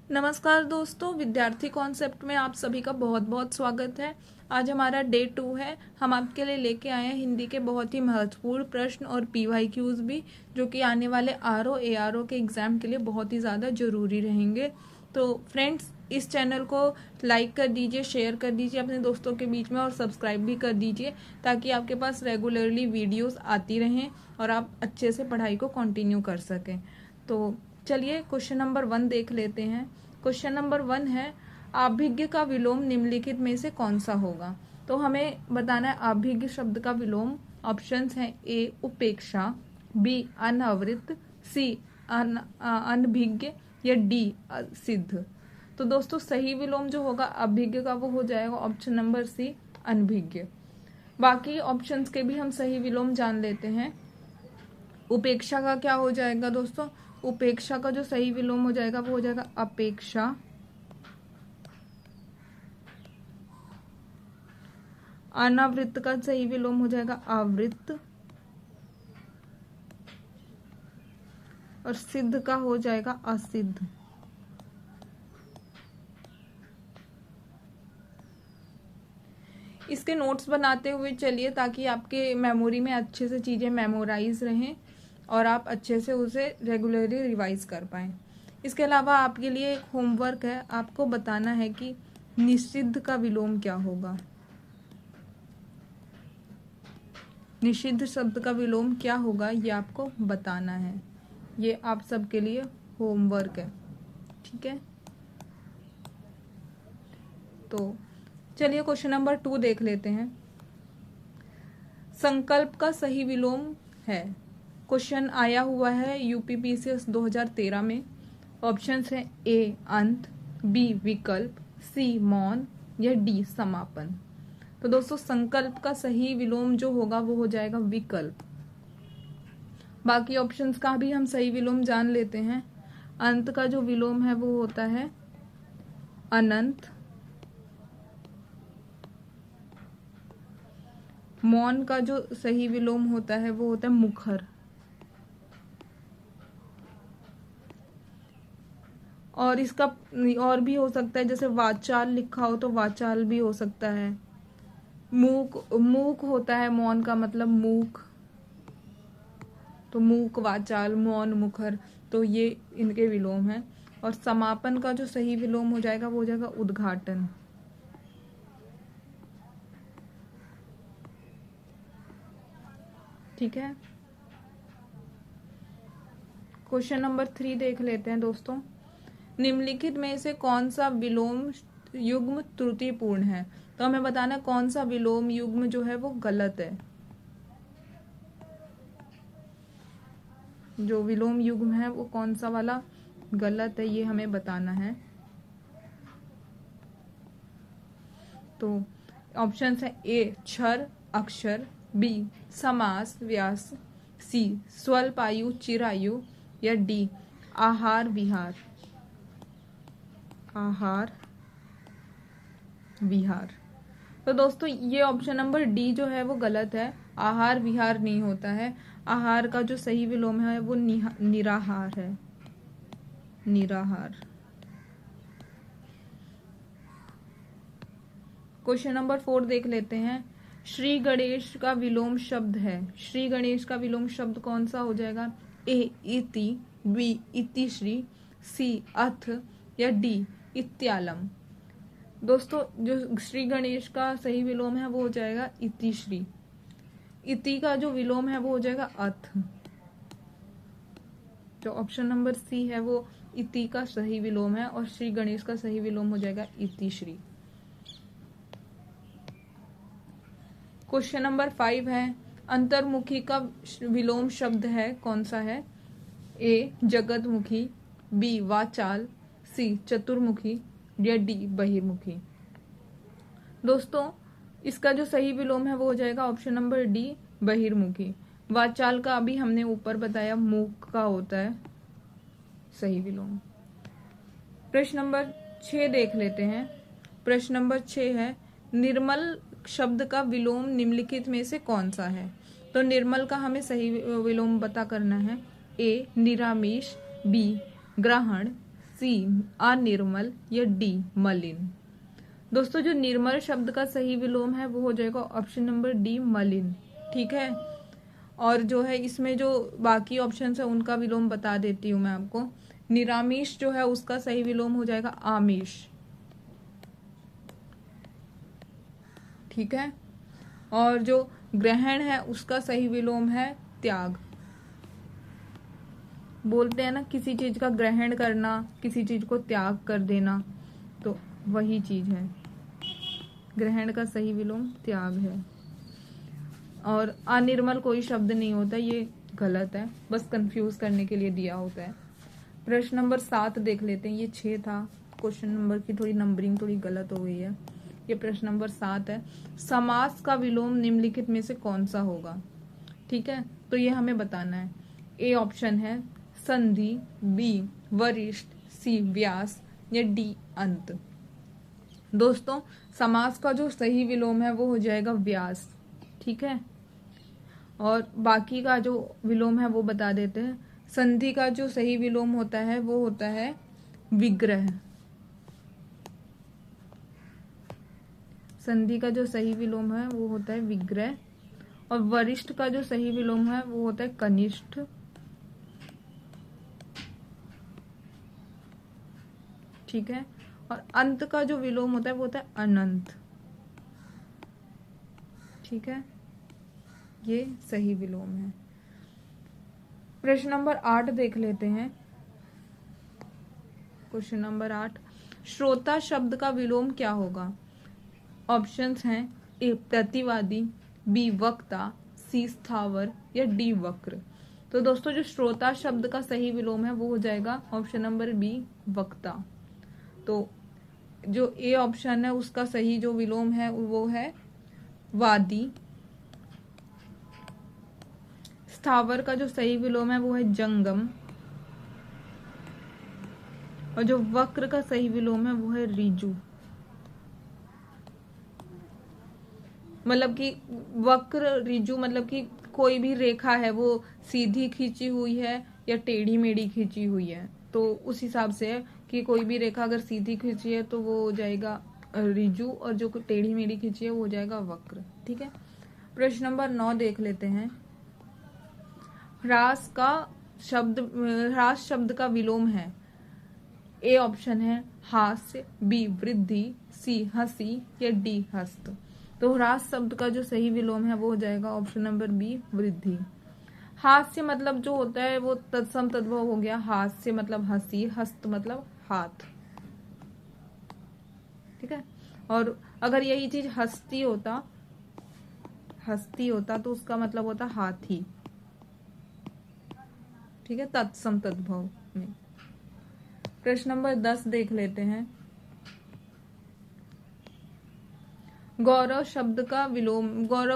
नमस्कार दोस्तों, विद्यार्थी कॉन्सेप्ट में आप सभी का बहुत बहुत स्वागत है। आज हमारा डे 2 है। हम आपके लिए लेके आए हैं हिंदी के बहुत ही महत्वपूर्ण प्रश्न और PYQs भी, जो कि आने वाले RO ARO के एग्जाम के लिए बहुत ही ज़्यादा जरूरी रहेंगे। तो फ्रेंड्स, इस चैनल को लाइक कर दीजिए, शेयर कर दीजिए अपने दोस्तों के बीच में और सब्सक्राइब भी कर दीजिए, ताकि आपके पास रेगुलरली वीडियोस आती रहें और आप अच्छे से पढ़ाई को कंटिन्यू कर सकें। तो चलिए क्वेश्चन नंबर 1 देख लेते हैं। क्वेश्चन नंबर 1 है, आभिज्ञ का विलोम निम्नलिखित में से कौन सा होगा। तो हमें बताना है आभिज्ञ शब्द का विलोम। ऑप्शंस हैं ए उपेक्षा, बी अनावृत, सी अनभिज्ञ या डी सिद्ध। तो दोस्तों सही विलोम जो होगा अभिज्ञ का वो हो जाएगा ऑप्शन नंबर सी अनभिज्ञ। बाकी ऑप्शंस के भी हम सही विलोम जान लेते हैं। उपेक्षा का क्या हो जाएगा दोस्तों? उपेक्षा का जो सही विलोम हो जाएगा वो हो जाएगा अपेक्षा। अनावृत का सही विलोम हो जाएगा आवृत। और सिद्ध का हो जाएगा असिद्ध। इसके नोट्स बनाते हुए चलिए, ताकि आपके मेमोरी में अच्छे से चीजें मेमोराइज रहें और आप अच्छे से उसे रेगुलरली रिवाइज कर पाएं। इसके अलावा आपके लिए एक होमवर्क है, आपको बताना है कि निषिद्ध का विलोम क्या होगा। निषिद्ध शब्द का विलोम क्या होगा ये आपको बताना है। ये आप सबके लिए होमवर्क है, ठीक है। तो चलिए क्वेश्चन नंबर 2 देख लेते हैं। संकल्प का सही विलोम है। क्वेश्चन आया हुआ है UPPCS 2013 में। ऑप्शंस हैं ए अंत, बी विकल्प, सी मौन या डी समापन। तो दोस्तों संकल्प का सही विलोम जो होगा वो हो जाएगा विकल्प। बाकी ऑप्शंस का भी हम सही विलोम जान लेते हैं। अंत का जो विलोम है वो होता है अनंत। मौन का जो सही विलोम होता है वो होता है मुखर। और इसका और भी हो सकता है, जैसे वाचाल लिखा हो तो वाचाल भी हो सकता है। मूक होता है मौन का मतलब मूक, तो मूक, वाचाल, मौन, मुखर, तो ये इनके विलोम है। और समापन का जो सही विलोम हो जाएगा वो हो जाएगा उद्घाटन। ठीक है। क्वेश्चन नंबर 3 देख लेते हैं दोस्तों। निम्नलिखित में से कौन सा विलोम युग्म त्रुटिपूर्ण है। तो हमें बताना कौन सा विलोम युग्म जो है वो गलत है। जो विलोम युग्म है वो कौन सा वाला गलत है, ये हमें बताना है। तो ऑप्शंस है ए क्षर अक्षर, बी समास व्यास, सी स्वल्पायु चिरायु या डी आहार विहार। आहार विहार। तो दोस्तों ये ऑप्शन नंबर डी जो है वो गलत है। आहार विहार नहीं होता है। आहार का जो सही विलोम है वो निराहार है। निराहार। क्वेश्चन नंबर 4 देख लेते हैं। श्री गणेश का विलोम शब्द है। श्री गणेश का विलोम शब्द कौन सा हो जाएगा? ए इति, बी इतिश्री, सी अथ या डी इत्यालम। दोस्तों जो श्री गणेश का सही विलोम है वो हो जाएगा इतिश्री। इति का जो विलोम है वो हो जाएगा अथ। जो ऑप्शन नंबर सी है वो इति का सही विलोम है और श्री गणेश का सही विलोम हो जाएगा इतिश्री। क्वेश्चन नंबर 5 है, अंतर्मुखी का विलोम शब्द है कौन सा है? ए जगतमुखी, बी वाचाल, सी चतुर्मुखी या डी बहिर्मुखी। दोस्तों इसका जो सही विलोम है वो हो जाएगा ऑप्शन नंबर डी बहिर्मुखी। वाचाल का अभी हमने ऊपर बताया मूक का होता है सही विलोम। प्रश्न नंबर 6 देख लेते हैं। प्रश्न नंबर 6 है, निर्मल शब्द का विलोम निम्नलिखित में से कौन सा है। तो निर्मल का हमें सही विलोम पता करना है। ए निरामिष, बी ग्रहण, सी अनिर्मल या डी मलिन। दोस्तों जो निर्मल शब्द का सही विलोम है वो हो जाएगा ऑप्शन नंबर डी मलिन। ठीक है, और जो है इसमें जो बाकी ऑप्शन है उनका विलोम बता देती हूँ मैं आपको। निरामिष जो है उसका सही विलोम हो जाएगा आमिष। ठीक है, और जो ग्रहण है उसका सही विलोम है त्याग। बोलते हैं ना किसी चीज का ग्रहण करना, किसी चीज को त्याग कर देना, तो वही चीज है। ग्रहण का सही विलोम त्याग है। और अनिर्मल कोई शब्द नहीं होता, ये गलत है, बस कंफ्यूज करने के लिए दिया होता है। प्रश्न नंबर 7 देख लेते हैं। ये 6 था, क्वेश्चन नंबर की थोड़ी नंबरिंग थोड़ी गलत हो गई है। ये प्रश्न नंबर 7 है। समास का विलोम निम्नलिखित में से कौन सा होगा? ठीक है, तो ये हमें बताना है। ए ऑप्शन है संधि, बी वरिष्ठ, सी व्यास या डी अंत। दोस्तों समास का जो सही विलोम है वो हो जाएगा व्यास। ठीक है, और बाकी का जो विलोम है वो बता देते हैं। संधि का जो सही विलोम होता है वो होता है विग्रह। संधि का जो सही विलोम है वो होता है विग्रह। और वरिष्ठ का जो सही विलोम है वो होता है कनिष्ठ। ठीक है, और अंत का जो विलोम होता है वो होता है अनंत। ठीक है, ये सही विलोम है। प्रश्न नंबर 8 देख लेते हैं। क्वेश्चन नंबर 8, श्रोता शब्द का विलोम क्या होगा? ऑप्शंस हैं ए प्रतिवादी, बी वक्ता, सी स्थावर या डी वक्र। तो दोस्तों जो श्रोता शब्द का सही विलोम है वो हो जाएगा ऑप्शन नंबर बी वक्ता। तो जो ए ऑप्शन है उसका सही जो विलोम है वो है वादी। स्थावर का जो सही विलोम है वो है जंगम। और जो वक्र का सही विलोम है वो है ऋजु। मतलब कि वक्र ऋजु मतलब कि कोई भी रेखा है वो सीधी खींची हुई है या टेढ़ी मेढ़ी खींची हुई है, तो उस हिसाब से है कि कोई भी रेखा अगर सीधी खींची है तो वो हो जाएगा ऋजु, और जो टेढ़ी मेढ़ी खींची है वो हो जाएगा वक्र। ठीक है, प्रश्न नंबर 9 देख लेते हैं। ह्रास शब्द का विलोम है। ए ऑप्शन है हास्य, बी वृद्धि, सी हंसी या डी हस्त। तो ह्रास शब्द का जो सही विलोम है वो हो जाएगा ऑप्शन नंबर बी वृद्धि। हास्य मतलब जो होता है वो तत्सम तद्भव हो गया। हास्य मतलब हंसी, हस्त मतलब हाथ। ठीक है, और अगर यही चीज हस्ती होता तो उसका मतलब होता हाथी। ठीक है, तत्सम तद्भव में। प्रश्न नंबर 10 देख लेते हैं। गौरव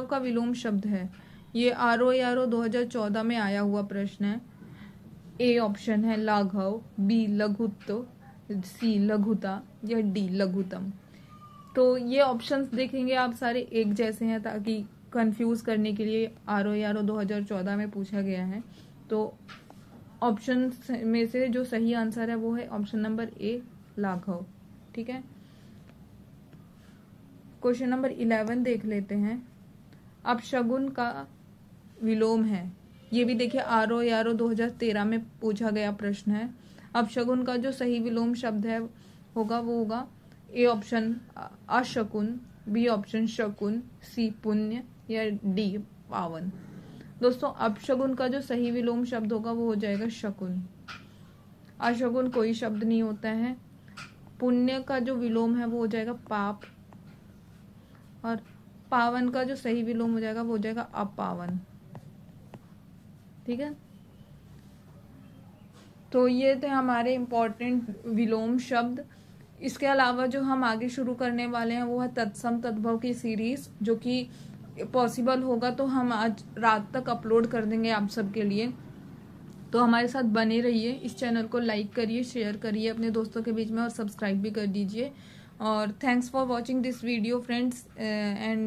का विलोम शब्द है। ये आरओ 2014 में आया हुआ प्रश्न है। ए ऑप्शन है लाघव, बी लघुत्व, सी लघुता या डी लघुतम। तो ये ऑप्शंस देखेंगे आप सारे एक जैसे हैं ताकि कंफ्यूज करने के लिए आरओ 2014 में पूछा गया है। तो ऑप्शन में से जो सही आंसर है वो है ऑप्शन नंबर ए लाघव। ठीक है, क्वेश्चन नंबर 11 देख लेते हैं। अपशगुन का विलोम है। ये भी देखिए आरओ 2013 में पूछा गया प्रश्न है। अपशगुन का जो सही विलोम शब्द है वो होगा ए ऑप्शन अशकुन, बी ऑप्शन शकुन, सी पुण्य या डी पावन। दोस्तों अपशगुन का जो सही विलोम शब्द होगा वो हो जाएगा शकुन। अशगुन कोई शब्द नहीं होता है। पुण्य का जो विलोम है वो हो जाएगा पाप, और पावन का जो सही विलोम हो जाएगा वो हो जाएगा अपावन। ठीक है, तो ये थे हमारे इम्पोर्टेंट विलोम शब्द। इसके अलावा जो हम आगे शुरू करने वाले हैं वो है तत्सम तद्भव की सीरीज, जो कि पॉसिबल होगा तो हम आज रात तक अपलोड कर देंगे आप सबके लिए। तो हमारे साथ बने रहिए। इस चैनल को लाइक करिए, शेयर करिए अपने दोस्तों के बीच में और सब्सक्राइब भी कर दीजिए। और thanks for watching this video friends and